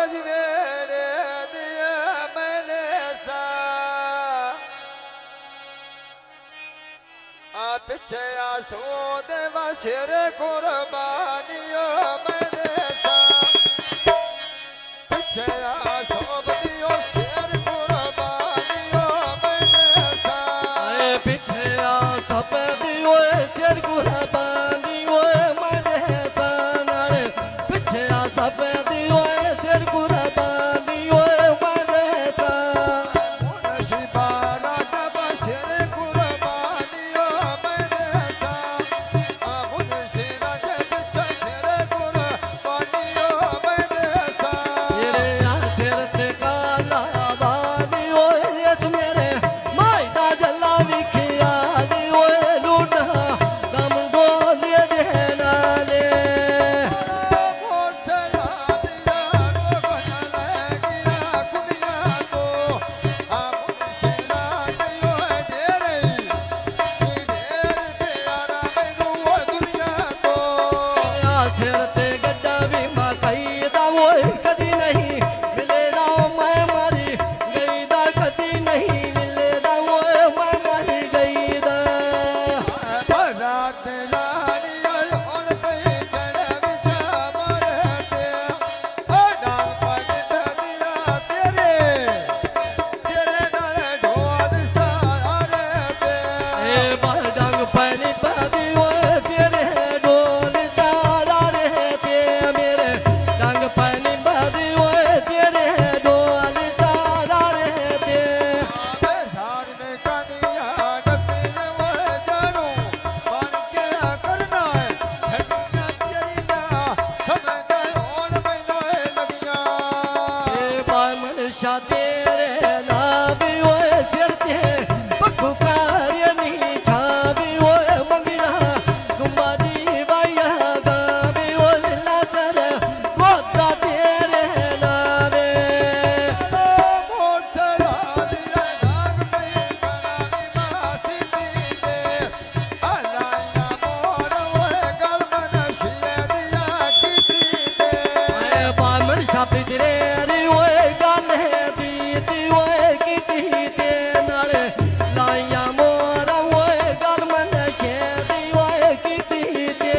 रजवेड़े दिया मैंने सा पीछे आंसू देवा सिर कुर्बानियों मैंने सा पीछे आंसू दियो सिर कुर्बानियों मैंने सा पीछे आंसू दियो सिर कुर्बानियों मैंने सा पीछे आंसू दियो सिर कुर्बानियों मैंने सा शिबारा देवा सिर कुर्बानियों मैंने सा मुझे राजा पीछे सिर कुर्बानियों मैंने सा तेरे सिर से काला बानियों ये मेरे मायदा जला विखिया दियो लूटा दम डोले देना ले सिर ते गड्ढा भी मकई दा वो कदी नहीं मिलेगा मैं मरी गई दा कदी नहीं मिलेगा वो मैं मरी गई दा डांग पानी पादी वो तेरे डोल सारा रहते मेरे डांग पानी पादी वो तेरे डोल सारा रहते मनुष्य तेरे नाम वो सिर ते पक्कू कार्य नहीं छावी वो मंगिया गुम्बादी बाया गावी वो जिला सर गोता तेरे नामे बामन छापी तेरे वो गल है दीती वो कीती ते नाले लाइया मोरा वो गल मन खेती वो कीती ते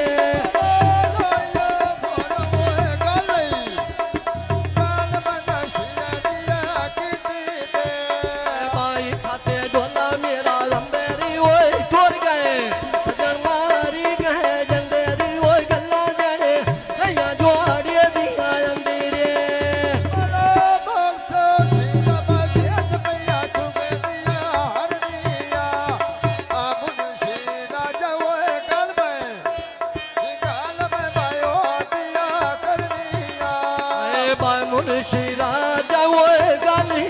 भाई खाते डोला मेरा रंबेरी वो टोर गए सजन मारी गए जंदेरी वो गल्ला जड़े नैया जोड़े दिया अंदीरे मुंशी राजा वो गाली